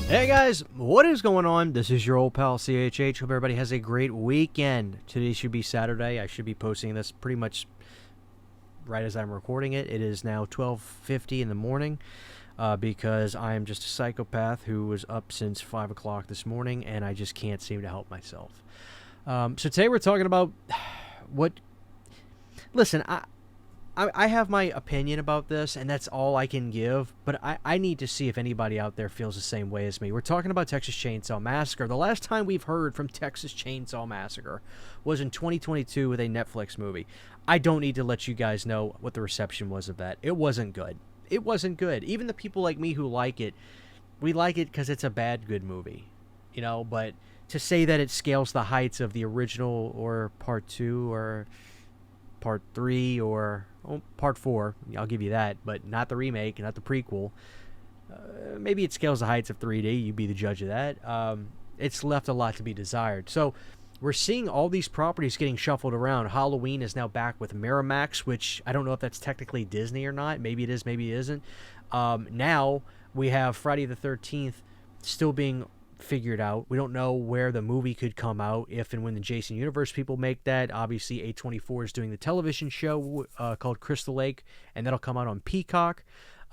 Hey guys, what is going on? This is your old pal CHH. Hope everybody has a great weekend. Today should be Saturday. I should be posting this pretty much right as I'm recording it. It is now 12:50 in the morning because I am just a psychopath who was up since 5 o'clock this morning and I just can't seem to help myself. So today we're talking about what... Listen, I have my opinion about this, and that's all I can give, but I need to see if anybody out there feels the same way as me. We're talking about Texas Chainsaw Massacre. The last time we've heard from Texas Chainsaw Massacre was in 2022 with a Netflix movie. I don't need to let you guys know what the reception was of that. It wasn't good. It wasn't good. Even the people like me who like it, we like it because it's a bad, good movie. You know, but to say that it scales the heights of the original or part 2 or part 3 or part 4, I'll give you that, but not the remake, not the prequel. Maybe it scales the heights of 3D. You be the judge of that. It's left a lot to be desired. So we're seeing all these properties getting shuffled around. Halloween is now back with Miramax, which I don't know if that's technically Disney or not. Maybe it is, maybe it isn't. Now we have Friday the 13th still being figured out. We don't know where the movie could come out if and when the Jason Universe people make that. Obviously, A24 is doing the television show called Crystal Lake, and that'll come out on Peacock.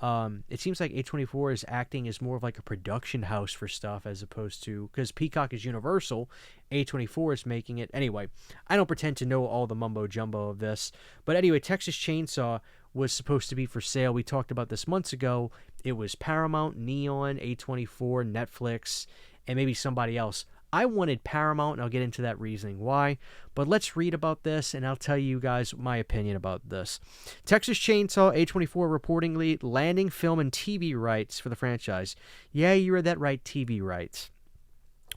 It seems like A24 is acting as more of like a production house for stuff as opposed to... Because Peacock is Universal, A24 is making it. Anyway, I don't pretend to know all the mumbo-jumbo of this. But anyway, Texas Chainsaw was supposed to be for sale. We talked about this months ago. It was Paramount, Neon, A24, Netflix, and maybe somebody else. I wanted Paramount, and I'll get into that reasoning why. But let's read about this, and I'll tell you guys my opinion about this. Texas Chainsaw, A24 reportedly landing film and TV rights for the franchise. Yeah, you read that right, TV rights.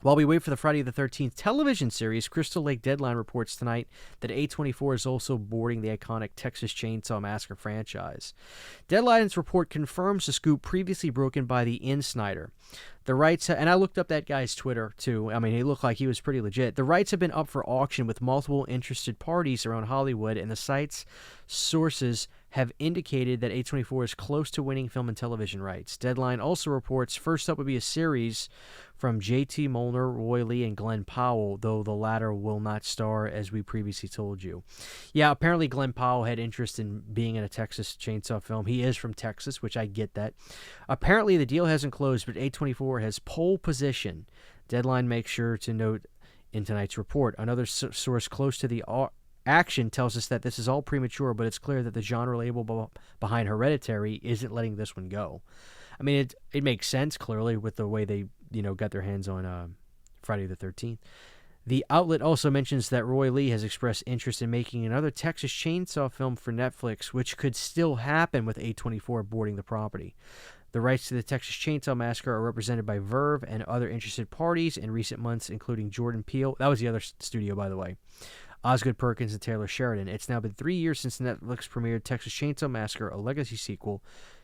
While we wait for the Friday the 13th television series, Crystal Lake Deadline reports tonight that A24 is also boarding the iconic Texas Chainsaw Massacre franchise. Deadline's report confirms the scoop previously broken by the Insider. The rights, and I looked up that guy's Twitter too. I mean, he looked like he was pretty legit. The rights have been up for auction with multiple interested parties around Hollywood, and the site's sources have indicated that A24 is close to winning film and television rights. Deadline also reports first up would be a series from J.T. Molnar, Roy Lee, and Glenn Powell, though the latter will not star, as we previously told you. Yeah, apparently Glenn Powell had interest in being in a Texas Chainsaw film. He is from Texas, which I get that. Apparently the deal hasn't closed, but A24 has pole position. Deadline makes sure to note in tonight's report. Another source close to the action tells us that this is all premature, but it's clear that the genre label behind Hereditary isn't letting this one go. I mean, it makes sense, clearly, with the way they got their hands on Friday the 13th. The outlet also mentions that Roy Lee has expressed interest in making another Texas Chainsaw film for Netflix, which could still happen with A24 boarding the property. The rights to the Texas Chainsaw Massacre are represented by Verve and other interested parties in recent months, including Jordan Peele. That was the other studio, by the way. Osgood Perkins and Taylor Sheridan. It's now been 3 years since Netflix premiered Texas Chainsaw Massacre, a legacy sequel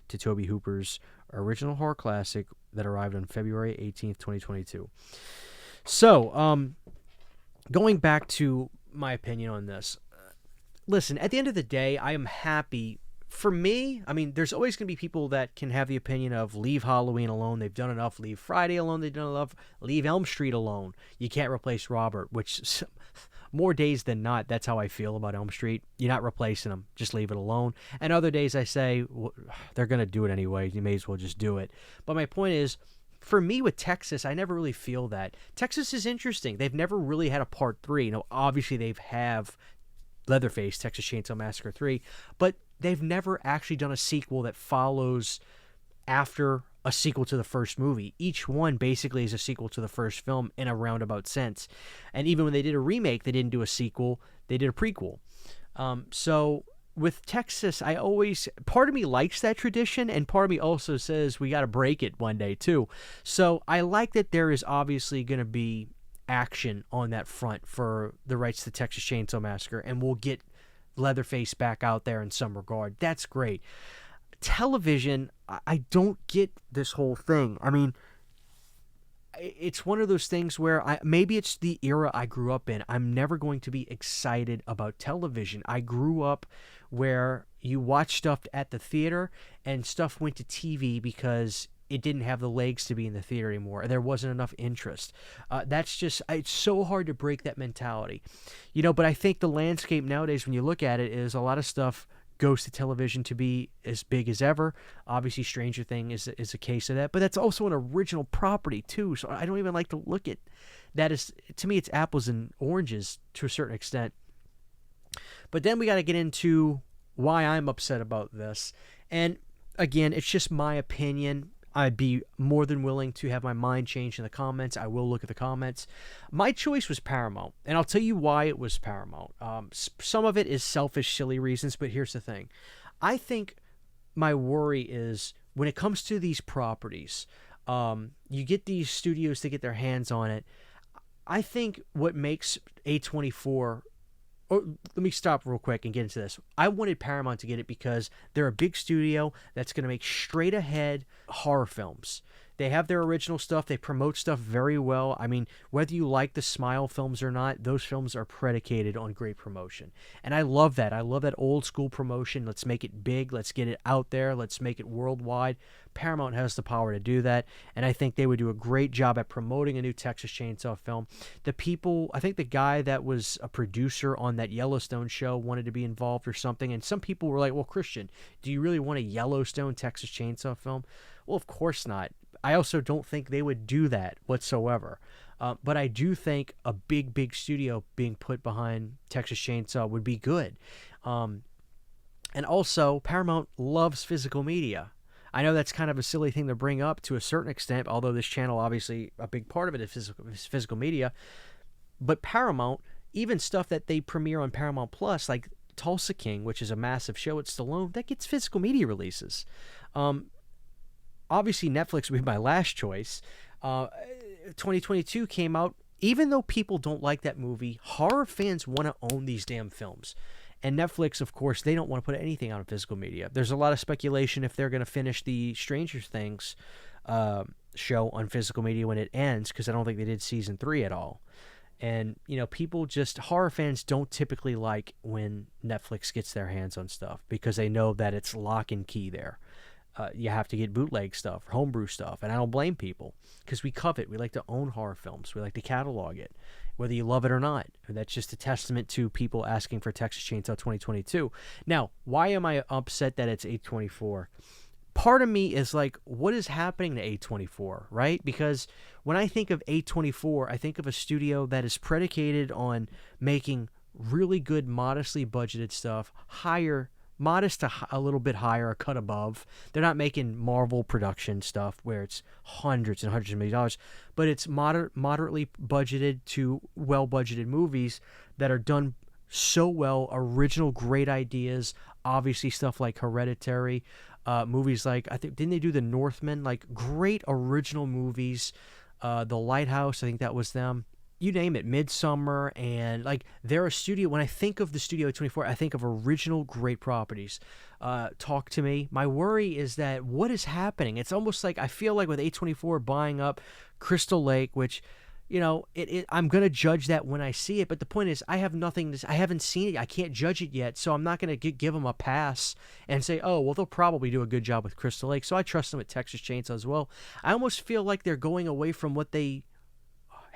to Tobe Hooper's original horror classic that arrived on February 18th, 2022. So, going back to my opinion on this. Listen, at the end of the day, I am happy. For me, I mean, there's always going to be people that can have the opinion of leave Halloween alone. They've done enough. Leave Friday alone. They've done enough. Leave Elm Street alone. You can't replace Robert, which... More days than not, that's how I feel about Elm Street. You're not replacing them. Just leave it alone. And other days I say, well, they're going to do it anyway. You may as well just do it. But my point is, for me with Texas, I never really feel that. Texas is interesting. They've never really had a part 3. Obviously they have Leatherface, Texas Chainsaw Massacre 3. But they've never actually done a sequel that follows after a sequel to the first movie. Each one basically is a sequel to the first film in a roundabout sense. And even when they did a remake, they didn't do a sequel. They did a prequel. So with Texas, part of me likes that tradition, and part of me also says we got to break it one day too. So I like that there is obviously going to be action on that front for the rights to Texas Chainsaw Massacre, and we'll get Leatherface back out there in some regard. That's great. Television, I don't get this whole thing. I mean, it's one of those things where maybe it's the era I grew up in. I'm never going to be excited about television. I grew up where you watch stuff at the theater and stuff went to TV because it didn't have the legs to be in the theater anymore. There wasn't enough interest. That's just, it's so hard to break that mentality. But I think the landscape nowadays, when you look at it, is a lot of stuff goes to television to be as big as ever. Obviously, Stranger Things is a case of that, but that's also an original property too. So I don't even like to look at that as, to me, it's apples and oranges to a certain extent. But then we got to get into why I'm upset about this. And again, it's just my opinion. I'd be more than willing to have my mind changed in the comments. I will look at the comments. My choice was Paramount, and I'll tell you why it was Paramount. Some of it is selfish, silly reasons, but here's the thing. I think my worry is when it comes to these properties, you get these studios to get their hands on it. I think what makes A24... let me stop real quick and get into this. I wanted Paramount to get it because they're a big studio that's going to make straight-ahead horror films. They have their original stuff. They promote stuff very well. I mean, whether you like the Smile films or not, those films are predicated on great promotion. And I love that. I love that old-school promotion. Let's make it big. Let's get it out there. Let's make it worldwide. Paramount has the power to do that, and I think they would do a great job at promoting a new Texas Chainsaw film. I think the guy that was a producer on that Yellowstone show wanted to be involved or something, and some people were like, well, Christian, do you really want a Yellowstone Texas Chainsaw film? Well, of course not. I also don't think they would do that whatsoever. But I do think a big studio being put behind Texas Chainsaw would be good. And also, Paramount loves physical media. I know that's kind of a silly thing to bring up to a certain extent, although this channel, obviously, a big part of it is physical media. But Paramount, even stuff that they premiere on Paramount Plus, like Tulsa King, which is a massive show at Stallone, that gets physical media releases. Obviously, Netflix would be my last choice. 2022 came out. Even though people don't like that movie, horror fans want to own these damn films. And Netflix, of course, they don't want to put anything out on physical media. There's a lot of speculation if they're going to finish the Stranger Things show on physical media when it ends, because I don't think they did season 3 at all. And, people horror fans don't typically like when Netflix gets their hands on stuff because they know that it's lock and key there. You have to get bootleg stuff, homebrew stuff, and I don't blame people because we covet. We like to own horror films. We like to catalog it, whether you love it or not. That's just a testament to people asking for Texas Chainsaw 2022. Now, why am I upset that it's A24? Part of me is like, what is happening to A24, right? Because when I think of A24, I think of a studio that is predicated on making really good, modestly budgeted stuff, modest to a little bit higher, a cut above. They're not making Marvel production stuff where it's hundreds and hundreds of $millions of dollars, but it's moderately budgeted to well-budgeted movies that are done so well, original great ideas, obviously stuff like Hereditary, movies like, I think, didn't they do The Northman? Like, great original movies. The Lighthouse, I think that was them. You name it, Midsummer, and like they're a studio. When I think of the Studio 24, I think of original great properties. Talk to Me. My worry is that what is happening? It's almost like I feel like with A24 buying up Crystal Lake, which, I'm going to judge that when I see it. But the point is, I haven't seen it. I can't judge it yet. So I'm not going to give them a pass and say, oh, well, they'll probably do a good job with Crystal Lake. So I trust them at Texas Chainsaw as well. I almost feel like they're going away from what they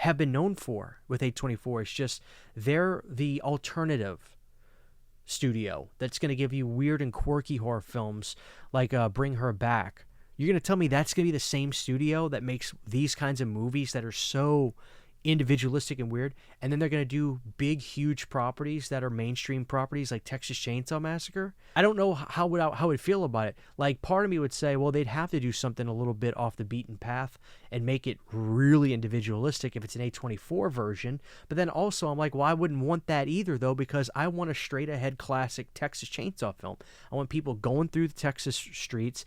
have been known for with A24. It's just they're the alternative studio that's going to give you weird and quirky horror films like Bring Her Back. You're going to tell me that's going to be the same studio that makes these kinds of movies that are so individualistic and weird, and then they're going to do big, huge properties that are mainstream properties like Texas Chainsaw Massacre? I don't know how I'd feel about it. Like, part of me would say, well, they'd have to do something a little bit off the beaten path and make it really individualistic if it's an A24 version. But then also, I'm like, well, I wouldn't want that either, though, because I want a straight-ahead classic Texas Chainsaw film. I want people going through the Texas streets,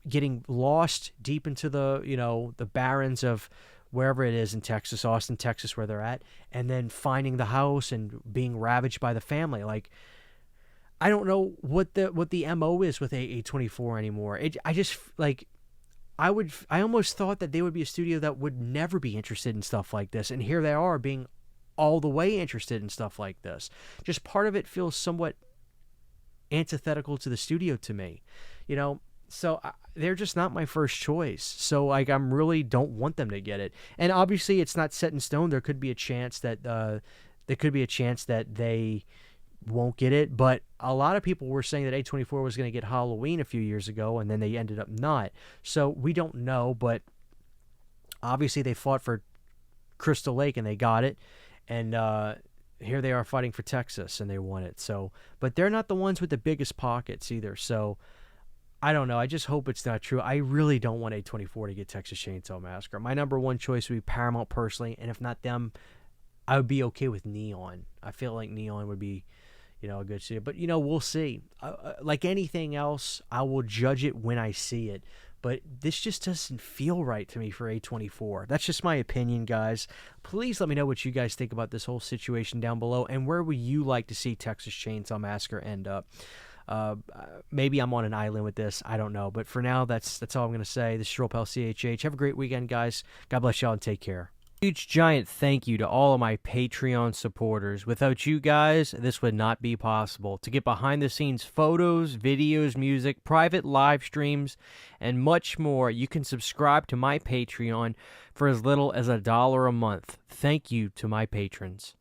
getting lost deep into the barrens of wherever it is in Texas, Austin, Texas, where they're at, and then finding the house and being ravaged by the family. Like, I don't know what the MO is with A24 anymore. I almost thought that they would be a studio that would never be interested in stuff like this, and here they are being all the way interested in stuff like this. Just part of it feels somewhat antithetical to the studio to me, So they're just not my first choice. So like, I'm really don't want them to get it. And obviously, it's not set in stone. There could be a chance that they won't get it. But a lot of people were saying that A24 was going to get Halloween a few years ago, and then they ended up not. So we don't know. But obviously, they fought for Crystal Lake and they got it. And here they are fighting for Texas, and they won it. So, but they're not the ones with the biggest pockets either. So, I don't know. I just hope it's not true. I really don't want A24 to get Texas Chainsaw Massacre. My number one choice would be Paramount personally, and if not them, I would be okay with Neon. I feel like Neon would be, a good studio. But, we'll see. Like anything else, I will judge it when I see it. But this just doesn't feel right to me for A24. That's just my opinion, guys. Please let me know what you guys think about this whole situation down below, and where would you like to see Texas Chainsaw Massacre end up? Maybe I'm on an island with this. I don't know. But for now, that's all I'm going to say. This is your old pal CHH. Have a great weekend, guys. God bless y'all and take care. Huge giant thank you to all of my Patreon supporters. Without you guys, this would not be possible. To get behind the scenes photos, videos, music, private live streams, and much more, you can subscribe to my Patreon for as little as $1 a month. Thank you to my patrons.